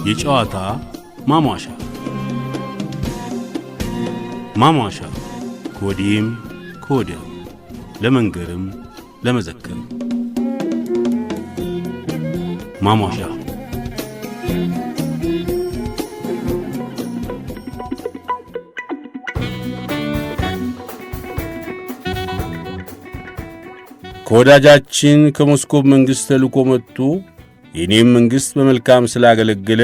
የጨዋታ ማሟሻ ማሟሻ ከወዲህም ከወዲያም ለመንገርም ለመዘከርም ማሟሻ ከወዳጃችን ከሞስኮቭ መንግስት ተልኮ መጥቶ የኔም መንግስት በመልካም ስላገለገለ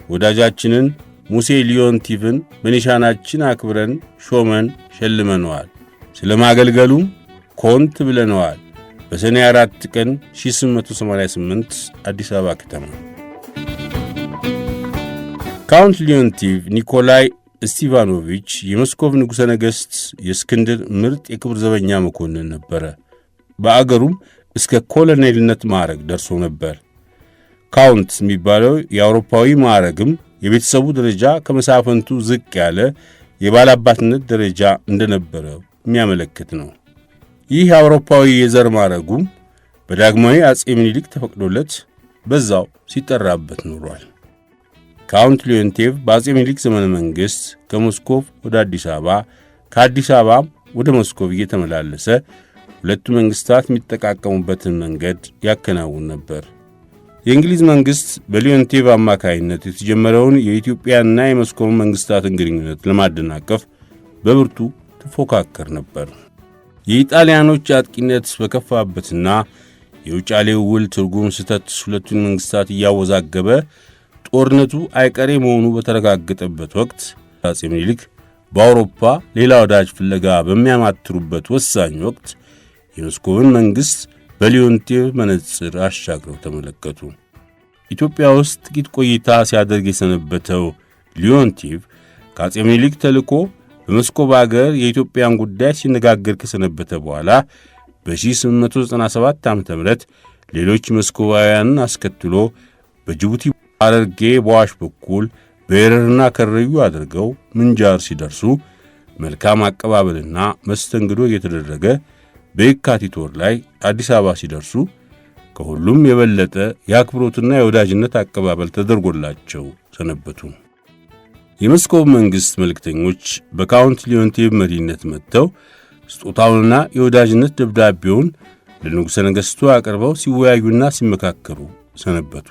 ወዳጃችንን ሙሴ ሊዮንቲቭን በኒሻናችን አክብረን ሾመን ሸልመነዋል። ስለማገልገሉም ኮንት ብለነዋል። በሰኔ 4 ቀን 1888 አዲስ አበባ ከተማ። ካውንት ሊዮንቲቭ ኒኮላይ ስቲቫኖቪች የሞስኮቭ ንጉሠ ነገሥት የእስክንድር ምርጥ የክብር ዘበኛ መኮንን ነበረ። በአገሩም እስከ ኮሎኔልነት ማዕረግ ደርሶ ነበር። ካውንት የሚባለው የአውሮፓዊ ማዕረግም የቤተሰቡ ደረጃ ከመሳፍንቱ ዝቅ ያለ የባላባትነት ደረጃ እንደነበረ የሚያመለክት ነው። ይህ አውሮፓዊ የዘር ማዕረጉም በዳግማዊ አጼ ምኒልክ ተፈቅዶለት በዛው ሲጠራበት ኖሯል። ካውንት ሊዮንቲቭ በአጼ ምኒልክ ዘመነ መንግሥት ከሞስኮቭ ወደ አዲስ አበባ፣ ከአዲስ አበባም ወደ ሞስኮቭ እየተመላለሰ ሁለቱ መንግስታት የሚጠቃቀሙበትን መንገድ ያከናውን ነበር። የእንግሊዝ መንግስት በሊዮንቲቭ አማካይነት የተጀመረውን የኢትዮጵያና የሞስኮቭ መንግስታትን ግንኙነት ለማደናቀፍ በብርቱ ተፎካከር ነበር። የኢጣሊያኖች አጥቂነት በከፋበትና የውጫሌው ውል ትርጉም ስህተት ሁለቱን መንግስታት እያወዛገበ ጦርነቱ አይቀሬ መሆኑ በተረጋገጠበት ወቅት አጼ ምኒልክ በአውሮፓ ሌላ ወዳጅ ፍለጋ በሚያማትሩበት ወሳኝ ወቅት የሞስኮቭን መንግስት በሊዮንቲቭ መነጽር አሻግረው ተመለከቱ። ኢትዮጵያ ውስጥ ጥቂት ቆይታ ሲያደርግ የሰነበተው ሊዮንቲቭ ከአጼ ምኒልክ ተልኮ በሞስኮቭ አገር የኢትዮጵያን ጉዳይ ሲነጋገር ከሰነበተ በኋላ በ1897 ዓ.ም ሌሎች ሞስኮቫውያንን አስከትሎ በጅቡቲ ሐረርጌ በዋሽ በኩል በኤረርና ከረዩ አድርገው ምንጃር ሲደርሱ መልካም አቀባበልና መስተንግዶ እየተደረገ በየካቲት ወር ላይ አዲስ አበባ ሲደርሱ ከሁሉም የበለጠ የአክብሮትና የወዳጅነት አቀባበል ተደርጎላቸው ሰነበቱ። የሞስኮቭ መንግሥት መልእክተኞች በካውንት ሊዮንቲቭ መሪነት መጥተው ስጦታውንና የወዳጅነት ደብዳቤውን ለንጉሠ ነገሥቱ አቅርበው ሲወያዩና ሲመካከሩ ሰነበቱ።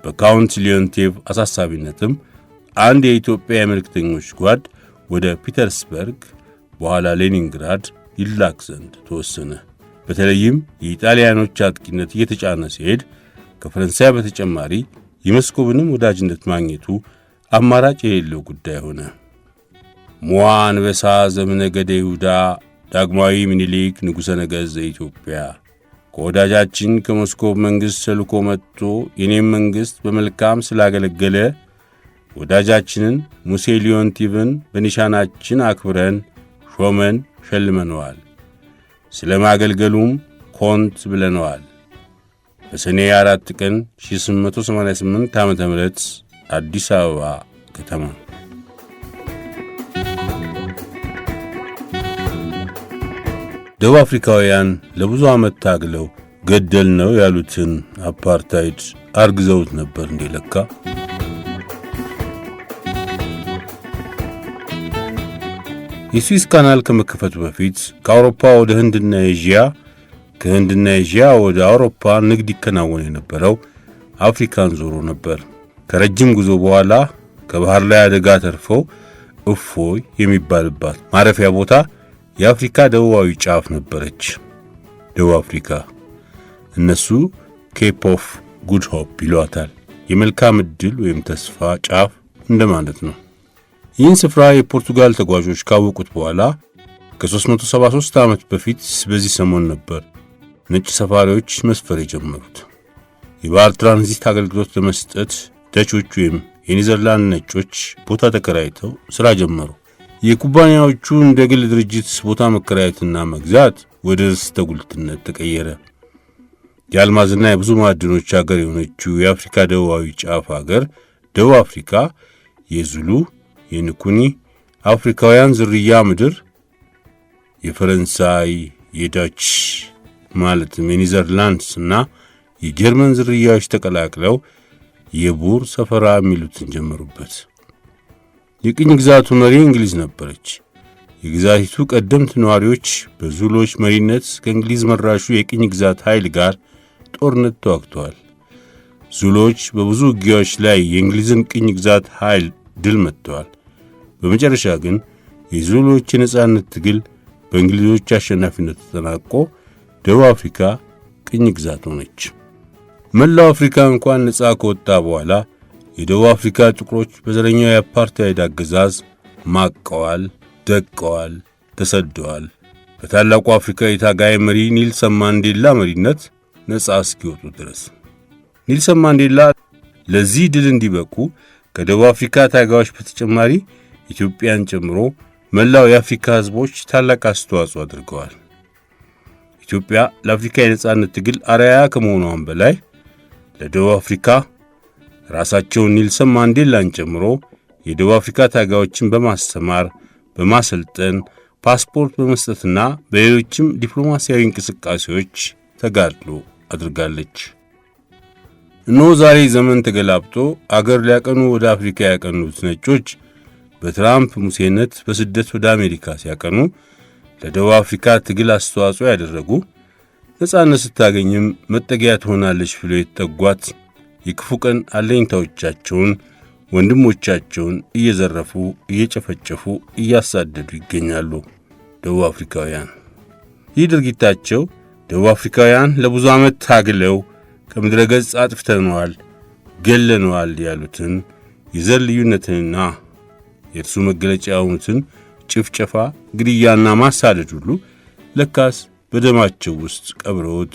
በካውንት ሊዮንቲቭ አሳሳቢነትም አንድ የኢትዮጵያ የመልእክተኞች ጓድ ወደ ፒተርስበርግ በኋላ ሌኒንግራድ ይላክ ዘንድ ተወሰነ። በተለይም የኢጣሊያኖች አጥቂነት እየተጫነ ሲሄድ ከፈረንሳይ በተጨማሪ የሞስኮቭንም ወዳጅነት ማግኘቱ አማራጭ የሌለው ጉዳይ ሆነ። ሞዓ አንበሳ ዘምነገደ ይሁዳ ዳግማዊ ምኒልክ ንጉሠ ነገሥት ዘኢትዮጵያ ከወዳጃችን ከሞስኮቭ መንግሥት ተልኮ መጥቶ የኔም መንግሥት በመልካም ስላገለገለ ወዳጃችንን ሙሴ ሊዮንቲቭን በኒሻናችን አክብረን ሾመን ሸልመነዋል። ስለ ማገልገሉም ኮንት ብለነዋል። በሰኔ 4 ቀን 1888 ዓ.ም አዲስ አበባ ከተማ። ደቡብ አፍሪካውያን ለብዙ ዓመት ታግለው ገደል ነው ያሉትን አፓርታይድ አርግዘውት ነበር እንደለካ። የስዊስ ካናል ከመከፈቱ በፊት ከአውሮፓ ወደ ህንድና ኤዥያ፣ ከህንድና ኤዥያ ወደ አውሮፓ ንግድ ይከናወን የነበረው አፍሪካን ዞሮ ነበር። ከረጅም ጉዞ በኋላ ከባህር ላይ አደጋ ተርፈው እፎይ የሚባልባት ማረፊያ ቦታ የአፍሪካ ደቡባዊ ጫፍ ነበረች። ደቡብ አፍሪካ እነሱ ኬፕ ኦፍ ጉድ ሆፕ ይሏታል። የመልካም ዕድል ወይም ተስፋ ጫፍ እንደማለት ነው። ይህን ስፍራ የፖርቱጋል ተጓዦች ካወቁት በኋላ ከ373 ዓመት በፊት በዚህ ሰሞን ነበር ነጭ ሰፋሪዎች መስፈር የጀመሩት። የባህር ትራንዚት አገልግሎት ለመስጠት ደቾች ወይም የኔዘርላንድ ነጮች ቦታ ተከራይተው ሥራ ጀመሩ። የኩባንያዎቹ እንደ ግል ድርጅት ቦታ መከራየትና መግዛት ወደ ርስተ ጉልትነት ተቀየረ። የአልማዝና የብዙ ማዕድኖች አገር የሆነችው የአፍሪካ ደቡባዊ ጫፍ አገር ደቡብ አፍሪካ የዙሉ፣ የንኩኒ አፍሪካውያን ዝርያ ምድር፣ የፈረንሳይ፣ የዳች ማለትም የኔዘርላንድስ እና የጀርመን ዝርያዎች ተቀላቅለው የቡር ሰፈራ የሚሉትን ጀመሩበት። የቅኝ ግዛቱ መሪ እንግሊዝ ነበረች። የግዛቲቱ ቀደምት ነዋሪዎች በዙሎች መሪነት ከእንግሊዝ መራሹ የቅኝ ግዛት ኃይል ጋር ጦርነት ተዋግተዋል። ዙሎች በብዙ ውጊያዎች ላይ የእንግሊዝን ቅኝ ግዛት ኃይል ድል መጥተዋል። በመጨረሻ ግን የዙሎች የነጻነት ትግል በእንግሊዞች አሸናፊነት ተጠናቆ ደቡብ አፍሪካ ቅኝ ግዛት ሆነች። መላው አፍሪካ እንኳን ነጻ ከወጣ በኋላ የደቡብ አፍሪካ ጥቁሮች በዘረኛው የአፓርታይድ አገዛዝ ማቀዋል፣ ደቀዋል፣ ተሰደዋል። በታላቁ አፍሪካዊ ታጋይ መሪ ኔልሰን ማንዴላ መሪነት ነጻ እስኪወጡ ድረስ። ኔልሰን ማንዴላ ለዚህ ድል እንዲበቁ ከደቡብ አፍሪካ ታጋዮች በተጨማሪ ኢትዮጵያን ጨምሮ መላው የአፍሪካ ሕዝቦች ታላቅ አስተዋጽኦ አድርገዋል። ኢትዮጵያ ለአፍሪካ የነጻነት ትግል አርአያ ከመሆኗም በላይ ለደቡብ አፍሪካ ራሳቸውን ኔልሰን ማንዴላን ጨምሮ የደቡብ አፍሪካ ታጋዮችን በማስተማር በማሰልጠን ፓስፖርት በመስጠትና በሌሎችም ዲፕሎማሲያዊ እንቅስቃሴዎች ተጋድሎ አድርጋለች። እነሆ ዛሬ ዘመን ተገላብጦ አገር ሊያቀኑ ወደ አፍሪካ ያቀኑት ነጮች በትራምፕ ሙሴነት በስደት ወደ አሜሪካ ሲያቀኑ ለደቡብ አፍሪካ ትግል አስተዋጽኦ ያደረጉ ነጻነት ስታገኝም መጠጊያ ትሆናለች ብለው የተጠጓት የክፉ ቀን አለኝታዎቻቸውን ወንድሞቻቸውን እየዘረፉ እየጨፈጨፉ እያሳደዱ ይገኛሉ። ደቡብ አፍሪካውያን ይህ ድርጊታቸው ደቡብ አፍሪካውያን ለብዙ ዓመት ታግለው ከምድረ ገጽ አጥፍተነዋል፣ ገለነዋል ያሉትን የዘር ልዩነትንና የእርሱ መገለጫ የሆኑትን ጭፍጨፋ፣ ግድያና ማሳደድ ሁሉ ለካስ በደማቸው ውስጥ ቀብረውት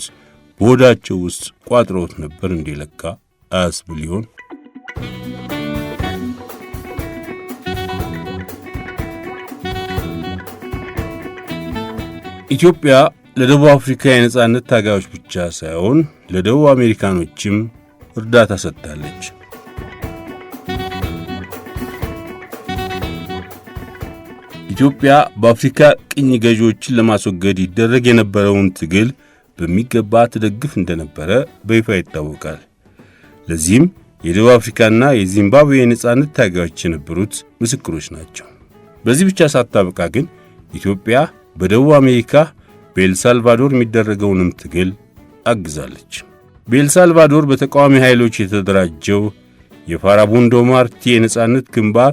በሆዳቸው ውስጥ ቋጥረውት ነበር እንዴ ለካ አያስብል ይሆን? ኢትዮጵያ ለደቡብ አፍሪካ የነጻነት ታጋዮች ብቻ ሳይሆን ለደቡብ አሜሪካኖችም እርዳታ ሰጥታለች። ኢትዮጵያ በአፍሪካ ቅኝ ገዢዎችን ለማስወገድ ይደረግ የነበረውን ትግል በሚገባ ትደግፍ እንደነበረ በይፋ ይታወቃል። ለዚህም የደቡብ አፍሪካና የዚምባብዌ የነጻነት ታጋዮች የነበሩት ምስክሮች ናቸው። በዚህ ብቻ ሳታበቃ ግን ኢትዮጵያ በደቡብ አሜሪካ በኤልሳልቫዶር የሚደረገውንም ትግል አግዛለች። በኤልሳልቫዶር በተቃዋሚ ኃይሎች የተደራጀው የፋራቡንዶ ማርቲ የነጻነት ግንባር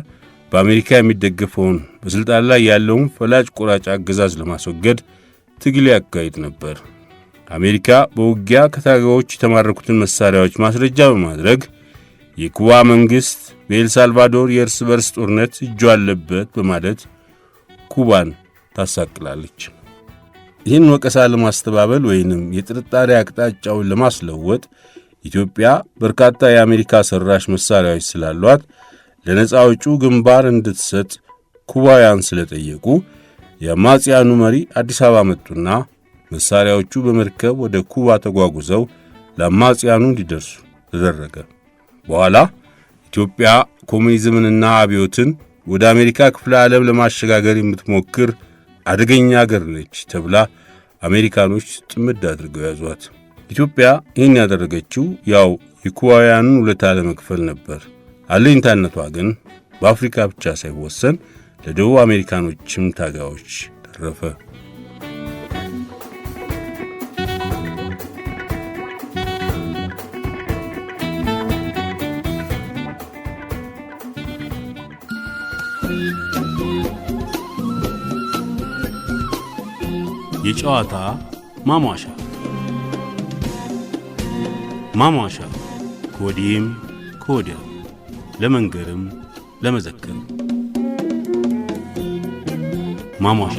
በአሜሪካ የሚደገፈውን በስልጣን ላይ ያለውን ፈላጭ ቆራጭ አገዛዝ ለማስወገድ ትግል ያካሂድ ነበር። አሜሪካ በውጊያ ከታጋዮች የተማረኩትን መሳሪያዎች ማስረጃ በማድረግ የኩባ መንግሥት በኤልሳልቫዶር የእርስ በርስ ጦርነት እጁ አለበት በማለት ኩባን ታሳቅላለች። ይህን ወቀሳ ለማስተባበል ወይንም የጥርጣሬ አቅጣጫውን ለማስለወጥ ኢትዮጵያ በርካታ የአሜሪካ ሰራሽ መሳሪያዎች ስላሏት ለነጻ አውጪው ግንባር እንድትሰጥ ኩባውያን ስለጠየቁ የአማጽያኑ መሪ አዲስ አበባ መጡና መሳሪያዎቹ በመርከብ ወደ ኩባ ተጓጉዘው ለአማጽያኑ እንዲደርሱ ተደረገ። በኋላ ኢትዮጵያ ኮሙኒዝምንና አብዮትን ወደ አሜሪካ ክፍለ ዓለም ለማሸጋገር የምትሞክር አደገኛ አገር ነች ተብላ አሜሪካኖች ጥምድ አድርገው ያዟት። ኢትዮጵያ ይህን ያደረገችው ያው የኩባውያኑን ውለታ ለመክፈል ነበር። አለኝታነቷ ግን በአፍሪካ ብቻ ሳይወሰን ለደቡብ አሜሪካኖችም ታጋዮች ተረፈ። የጨዋታ ማሟሻ ከወዲህም ከወዲያ ለመንገርም ለመዘከርም ማሟሻ